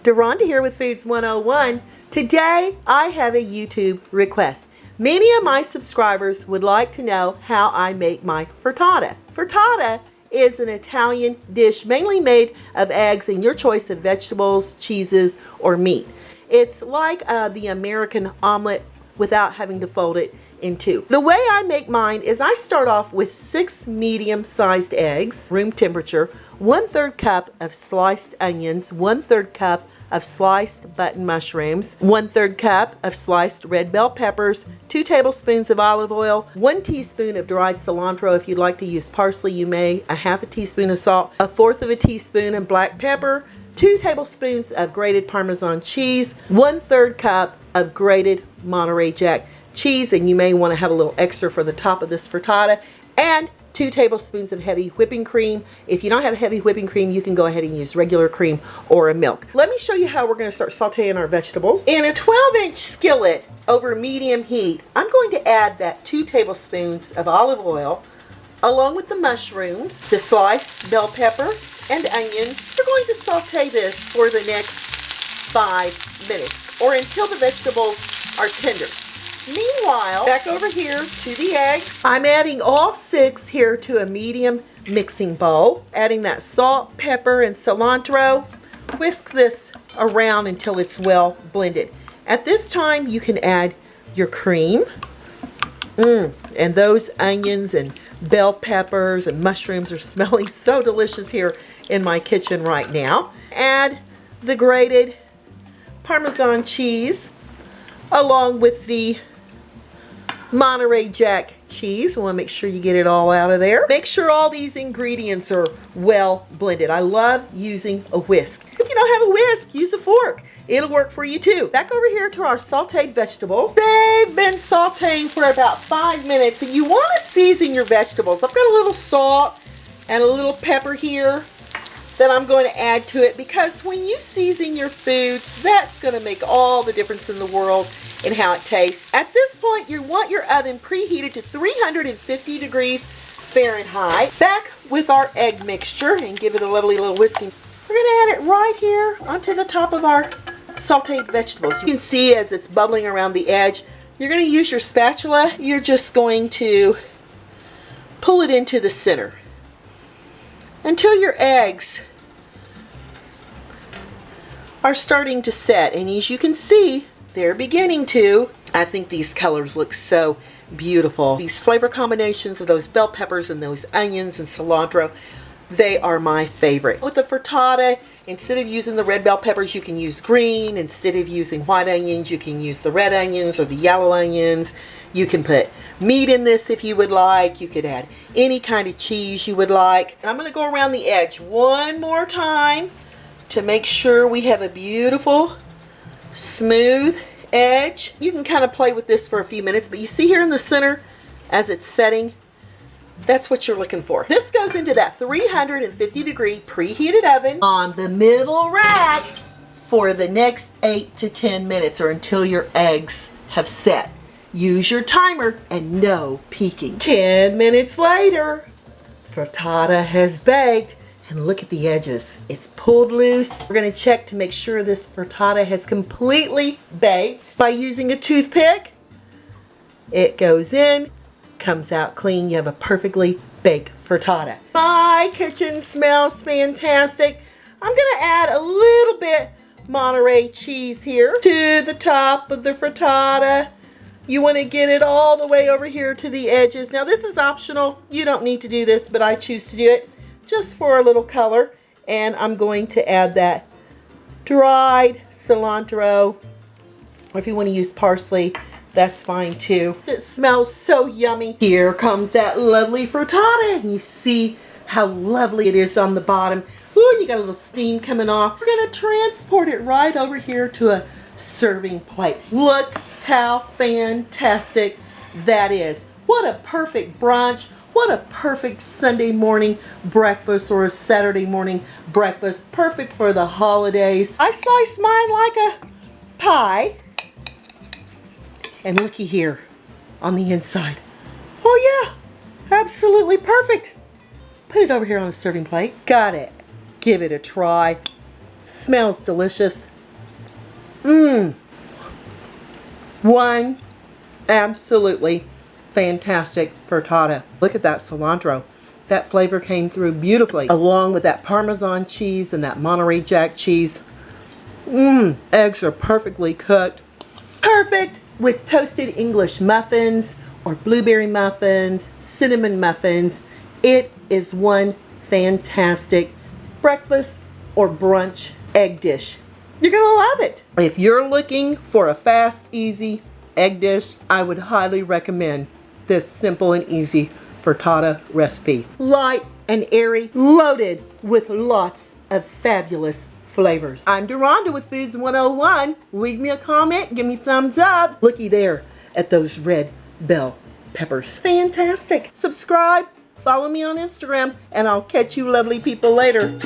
Deronda here with Foods 101. Today I have a YouTube request. Many of my subscribers would like to know how I make my frittata. Frittata is an Italian dish mainly made of eggs and your choice of vegetables, cheeses, or meat. It's like the American omelet without having to fold it in two. The way I make mine is I start off with 6 medium-sized eggs, room temperature, 1/3 cup of sliced onions, 1/3 cup of sliced button mushrooms, 1/3 cup of sliced red bell peppers, 2 tablespoons of olive oil, 1 teaspoon of dried cilantro. If you'd like to use parsley, you may, a 1/2 teaspoon of salt, 1/4 teaspoon of black pepper, 2 tablespoons of grated parmesan cheese, 1/3 cup of grated Monterey Jack cheese, and you may want to have a little extra for the top of this frittata, and 2 tablespoons of heavy whipping cream. If you don't have heavy whipping cream, you can go ahead and use regular cream or a milk. Let me show you how we're going to start sauteing our vegetables. In a 12-inch skillet over medium heat, I'm going to add that 2 tablespoons of olive oil along with the mushrooms, the sliced bell pepper, and onions. We're going to saute this for the next 5 minutes or until the vegetables are tender. Meanwhile, back over here to the eggs. I'm adding all 6 here to a medium mixing bowl. Adding that salt, pepper, and cilantro. Whisk this around until it's well blended. At this time, you can add your cream. And those onions and bell peppers and mushrooms are smelling so delicious here in my kitchen right now. Add the grated Parmesan cheese along with the Monterey Jack cheese. We want to make sure you get it all out of there. Make sure all these ingredients are well blended. I love using a whisk. If you don't have a whisk, use a fork. It'll work for you too. Back over here to our sauteed vegetables. They've been sauteing for about 5 minutes, and you want to season your vegetables. I've got a little salt and a little pepper here that I'm going to add to it, because when you season your foods, that's going to make all the difference in the world in how it tastes. At this point, you want your oven preheated to 350 degrees Fahrenheit. Back with our egg mixture and give it a lovely little whisking. We're going to add it right here onto the top of our sauteed vegetables. You can see as it's bubbling around the edge. You're going to use your spatula. You're just going to pull it into the center until your eggs are starting to set. And as you can see, they're beginning to. I think these colors look so beautiful. These flavor combinations of those bell peppers and those onions and cilantro, they are my favorite. With the frittata, instead of using the red bell peppers, you can use green. Instead of using white onions, you can use the red onions or the yellow onions. You can put meat in this if you would like. You could add any kind of cheese you would like. And I'm going to go around the edge one more time to make sure we have a beautiful, smooth edge. You can kind of play with this for a few minutes, but you see here in the center as it's setting, that's what you're looking for. This goes into that 350 degree preheated oven on the middle rack for the next 8 to 10 minutes or until your eggs have set. Use your timer and no peeking. 10 minutes later, frittata has baked. And look at the edges. It's pulled loose. We're going to check to make sure this frittata has completely baked by using a toothpick. It goes in, comes out clean. You have a perfectly baked frittata. My kitchen smells fantastic. I'm going to add a little bit Monterey cheese here to the top of the frittata. You want to get it all the way over here to the edges. Now this is optional. You don't need to do this, but I choose to do it just for a little color. And I'm going to add that dried cilantro. Or if you want to use parsley, that's fine too. It smells so yummy. Here comes that lovely frittata, and you see how lovely it is on the bottom. Ooh, you got a little steam coming off. We're going to transport it right over here to a serving plate. Look how fantastic that is. What a perfect brunch. What a perfect Sunday morning breakfast or a Saturday morning breakfast. Perfect for the holidays. I slice mine like a pie. And looky here on the inside. Oh yeah, absolutely perfect. Put it over here on a serving plate. Got it. Give it a try. Smells delicious. One absolutely fantastic frittata. Look at that cilantro. That flavor came through beautifully, along with that Parmesan cheese and that Monterey Jack cheese. Eggs are perfectly cooked. Perfect with toasted English muffins or blueberry muffins, cinnamon muffins. It is one fantastic breakfast or brunch egg dish. You're gonna love it. If you're looking for a fast, easy egg dish, I would highly recommend this simple and easy frittata recipe. Light and airy, loaded with lots of fabulous flavors. I'm Deronda with Foods 101. Leave me a comment, give me thumbs up. Looky there at those red bell peppers. Fantastic. Subscribe, follow me on Instagram, and I'll catch you lovely people later.